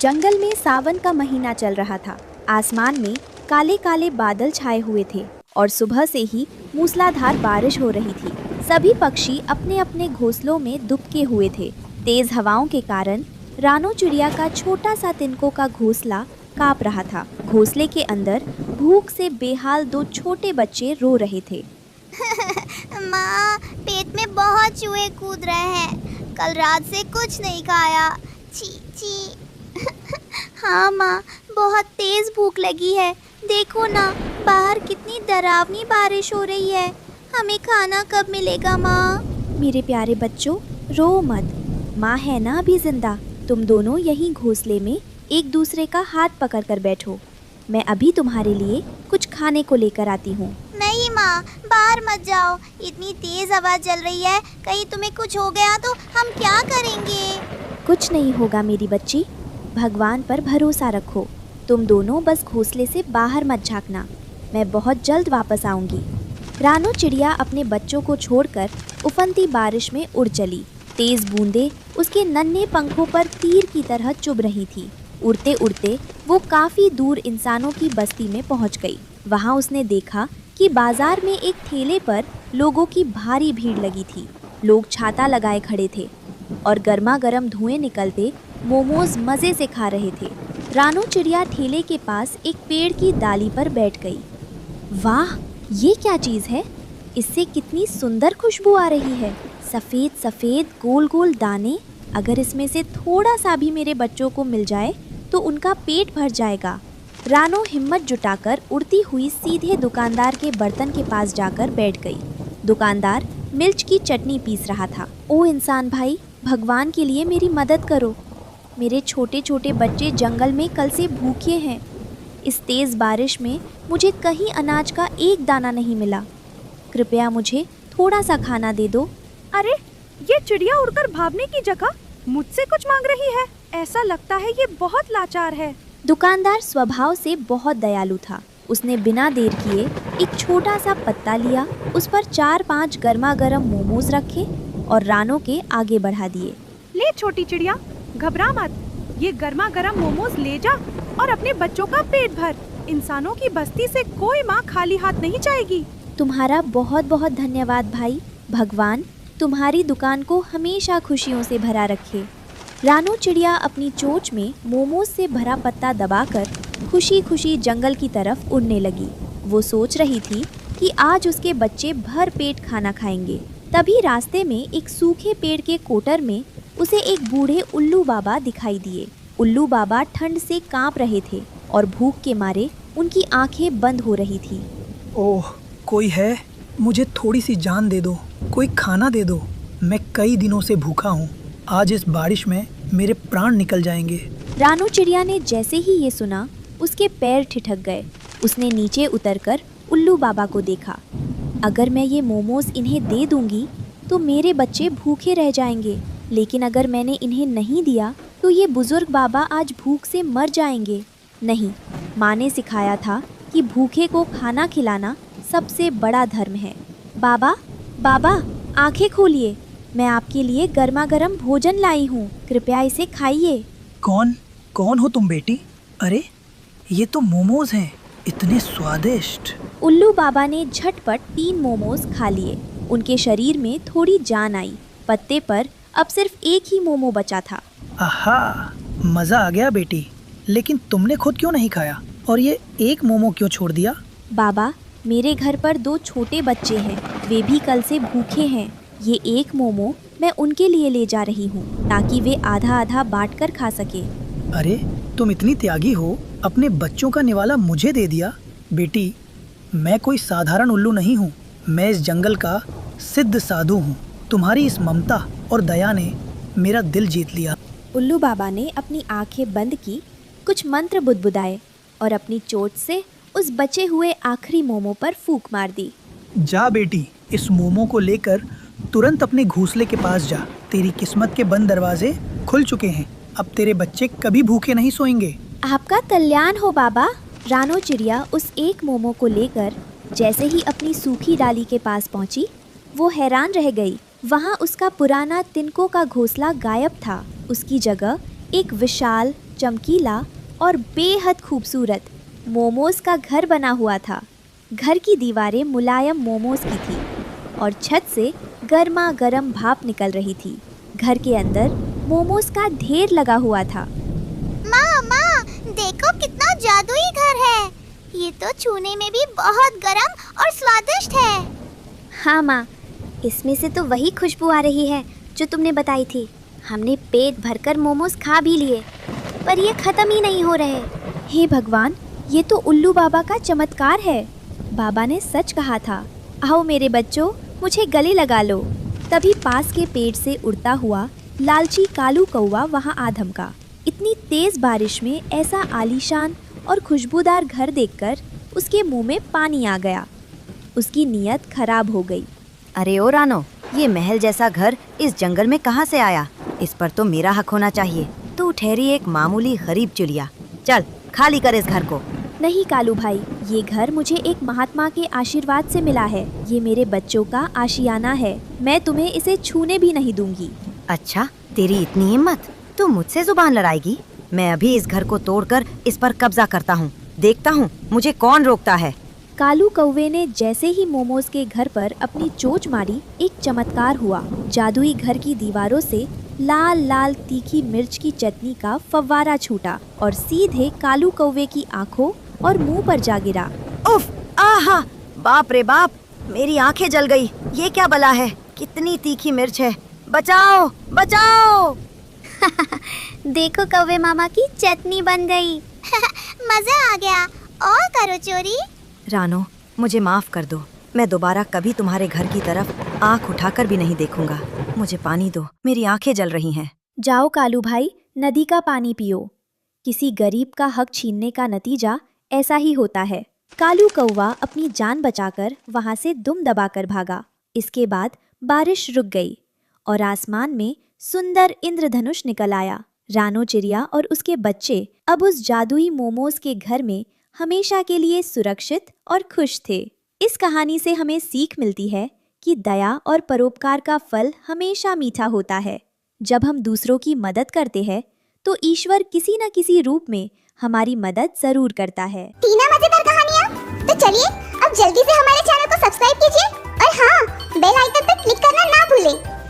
जंगल में सावन का महीना चल रहा था। आसमान में काले काले बादल छाए हुए थे और सुबह से ही मूसलाधार बारिश हो रही थी। सभी पक्षी अपने अपने घोंसलों में दुबके हुए थे। तेज हवाओं के कारण रानो चिड़िया का छोटा सा तिनकों का घोंसला कांप रहा था। घोंसले के अंदर भूख से बेहाल दो छोटे बच्चे रो रहे थे। माँ, पेट में बहुत चूहे कूद रहे हैं। कल रात से कुछ नहीं खाया। छी छी। हाँ माँ, बहुत तेज भूख लगी है। देखो ना, बाहर कितनी डरावनी बारिश हो रही है। हमें खाना कब मिलेगा माँ? मेरे प्यारे बच्चों, रो मत। माँ है ना अभी जिंदा। तुम दोनों यहीं घोंसले में एक दूसरे का हाथ पकड़ कर बैठो। मैं अभी तुम्हारे लिए कुछ खाने को लेकर आती हूँ। नहीं माँ, बाहर मत जाओ। इतनी तेज हवा चल रही है, कहीं तुम्हें कुछ हो गया तो हम क्या करेंगे? कुछ नहीं होगा मेरी बच्ची, भगवान पर भरोसा रखो। तुम दोनों बस घोंसले से बाहर मत झांकना। मैं बहुत जल्द वापस आऊंगी। रानो चिड़िया अपने बच्चों को छोड़कर उफनती बारिश में उड़ चली। तेज बूंदें उसके नन्हे पंखों पर तीर की तरह चुभ रही थी। उड़ते उड़ते वो काफी दूर इंसानों की बस्ती में पहुंच गई। वहां उसने देखा कि बाजार में एक ठेले पर लोगों की भारी भीड़ लगी थी। लोग छाता लगाए खड़े थे और गर्मा गर्म धुएं निकलते मोमोज मज़े से खा रहे थे। रानो चिड़िया ठेले के पास एक पेड़ की डाली पर बैठ गई। वाह, ये क्या चीज़ है? इससे कितनी सुंदर खुशबू आ रही है। सफ़ेद सफ़ेद गोल गोल दाने। अगर इसमें से थोड़ा सा भी मेरे बच्चों को मिल जाए तो उनका पेट भर जाएगा। रानो हिम्मत जुटाकर उड़ती हुई सीधे दुकानदार के बर्तन के पास जाकर बैठ गई। दुकानदार मिर्च की चटनी पीस रहा था। ओ इंसान भाई, भगवान के लिए मेरी मदद करो। मेरे छोटे छोटे बच्चे जंगल में कल से भूखे हैं। इस तेज़ बारिश में मुझे कहीं अनाज का एक दाना नहीं मिला। कृपया मुझे थोड़ा सा खाना दे दो। अरे, ये चिड़िया उड़कर भागने की जगह मुझसे कुछ मांग रही है। ऐसा लगता है ये बहुत लाचार है। दुकानदार स्वभाव से बहुत दयालु था। उसने बिना देर किए एक छोटा सा पत्ता लिया, उस पर 4-5 गर्मा गर्म मोमोज रखे और रानो के आगे बढ़ा दिए। ले छोटी चिड़िया, घबरा मत। ये गर्मा गर्म मोमोज ले जा और अपने बच्चों का पेट भर। इंसानों की बस्ती से कोई माँ खाली हाथ नहीं जाएगी। तुम्हारा बहुत बहुत धन्यवाद भाई। भगवान तुम्हारी दुकान को हमेशा खुशियों से भरा रखे। रानो चिड़िया अपनी चोंच में मोमोज से भरा पत्ता दबाकर खुशी खुशी जंगल की तरफ उड़ने लगी। वो सोच रही थी कि आज उसके बच्चे भर पेट खाना खाएंगे। तभी रास्ते में एक सूखे पेड़ के कोटर में उसे एक बूढ़े उल्लू बाबा दिखाई दिए। उल्लू बाबा ठंड से कांप रहे थे और भूख के मारे उनकी आंखें बंद हो रही थी। ओह, कोई है? मुझे थोड़ी सी जान दे दो, कोई खाना दे दो। मैं कई दिनों से भूखा हूँ। आज इस बारिश में मेरे प्राण निकल जाएंगे। रानो चिड़िया ने जैसे ही ये सुना, उसके पैर ठिठक गए। उसने नीचे उतरकर उल्लू बाबा को देखा। अगर मैं ये मोमोज इन्हें दे दूंगी तो मेरे बच्चे भूखे रह जाएंगे, लेकिन अगर मैंने इन्हें नहीं दिया तो ये बुजुर्ग बाबा आज भूख से मर जाएंगे। नहीं, माँ ने सिखाया था कि भूखे को खाना खिलाना सबसे बड़ा धर्म है। बाबा, बाबा, आंखें खोलिए। मैं आपके लिए गर्मा गर्म भोजन लाई हूँ। कृपया इसे खाइए। कौन हो तुम बेटी? अरे, ये तो मोमोज हैं, इतने स्वादिष्ट। उल्लू बाबा ने झटपट 3 मोमोज खा लिए। उनके शरीर में थोड़ी जान आई। पत्ते पर अब सिर्फ एक ही मोमो बचा था। आहा, मज़ा आ गया बेटी। लेकिन तुमने खुद क्यों नहीं खाया और ये एक मोमो क्यों छोड़ दिया? बाबा, मेरे घर पर 2 छोटे बच्चे हैं। वे भी कल से भूखे हैं। ये एक मोमो मैं उनके लिए ले जा रही हूँ ताकि वे आधा आधा बांट कर खा सके। अरे, तुम इतनी त्यागी हो, अपने बच्चों का निवाला मुझे दे दिया। बेटी, मैं कोई साधारण उल्लू नहीं हूँ। मैं इस जंगल का सिद्ध साधु हूँ। तुम्हारी इस ममता और दया ने मेरा दिल जीत लिया। उल्लू बाबा ने अपनी आंखें बंद की, कुछ मंत्र बुदबुदाए और अपनी चोट से उस बचे हुए आखिरी मोमो पर फूंक मार दी। जा बेटी, इस मोमो को लेकर तुरंत अपने घोंसले के पास जा। तेरी किस्मत के बंद दरवाजे खुल चुके हैं। अब तेरे बच्चे कभी भूखे नहीं सोएंगे। आपका कल्याण हो बाबा। रानो चिड़िया उस एक मोमो को लेकर जैसे ही अपनी सूखी डाली के पास पहुंची, वो हैरान रह गई। वहां उसका पुराना तिनकों का घोंसला गायब था। उसकी जगह एक विशाल चमकीला और बेहद खूबसूरत मोमोज का घर बना हुआ था। घर की दीवारें मुलायम मोमोज की थी और छत से गर्मा गर्म भाप निकल रही थी। घर के अंदर मोमोज का ढेर लगा हुआ था। माँ, देखो कितना जादुई घर है। ये तो छूने में भी बहुत गरम और स्वादिष्ट है। हाँ माँ, इसमें से तो वही खुशबू आ रही है जो तुमने बताई थी। हमने पेट भरकर मोमोज खा भी लिए, पर ये खत्म ही नहीं हो रहे। हे भगवान, ये तो उल्लू बाबा का चमत्कार है। बाबा ने सच कहा था। आओ मेरे बच्चों, मुझे गले लगा लो। तभी पास के पेड़ से उड़ता हुआ लालची कालू कौवा वहाँ आ धमका। इतनी तेज बारिश में ऐसा आलीशान और खुशबूदार घर देखकर उसके मुंह में पानी आ गया। उसकी नीयत खराब हो गई। अरे ओ रानो, ये महल जैसा घर इस जंगल में कहाँ से आया? इस पर तो मेरा हक होना चाहिए। तू ठहरी एक मामूली गरीब चिड़िया। चल खाली कर इस घर को। नहीं कालू भाई, ये घर मुझे एक महात्मा के आशीर्वाद से मिला है। ये मेरे बच्चों का आशियाना है। मैं तुम्हें इसे छूने भी नहीं दूंगी। अच्छा, तेरी इतनी हिम्मत? तू मुझसे जुबान लड़ाएगी? मैं अभी इस घर को तोड़कर इस पर कब्जा करता हूँ। देखता हूँ मुझे कौन रोकता है। कालू कौवे ने जैसे ही मोमोज के घर पर अपनी चोंच मारी, एक चमत्कार हुआ। जादुई घर की दीवारों से लाल लाल तीखी मिर्च की चटनी का फव्वारा छूटा और सीधे कालू कौवे की आंखों और मुंह पर जा गिरा। उफ, आहा, बाप रे बाप, मेरी आंखें जल गई। ये क्या बला है? कितनी तीखी मिर्च है। बचाओ बचाओ। देखो कौवे मामा की चटनी बन गई। मजा आ गया। और करो चोरी। रानो, मुझे माफ कर दो। मैं दोबारा कभी तुम्हारे घर की तरफ आंख उठाकर भी नहीं देखूंगा। मुझे पानी दो, मेरी आंखें जल रही हैं। जाओ कालू भाई, नदी का पानी पियो। किसी गरीब का हक छीनने का नतीजा ऐसा ही होता है। कालू कौवा अपनी जान बचाकर वहां से दुम दबाकर भागा। इसके बाद बारिश रुक गई और आसमान में सुंदर इंद्रधनुष निकल आया। रानो चिड़िया और उसके बच्चे अब उस जादुई मोमोज के घर में हमेशा के लिए सुरक्षित और खुश थे। इस कहानी से हमें सीख मिलती है कि दया और परोपकार का फल हमेशा मीठा होता है। जब हम दूसरों की मदद करते हैं तो ईश्वर किसी न किसी रूप में हमारी मदद जरूर करता है। तीना मजेदार कहानियाँ? तो चलिए अब जल्दी से हमारे चैनल को सब्सक्राइब कीजिए और हाँ, बेल आइकन पर क्लिक करना ना भूलें।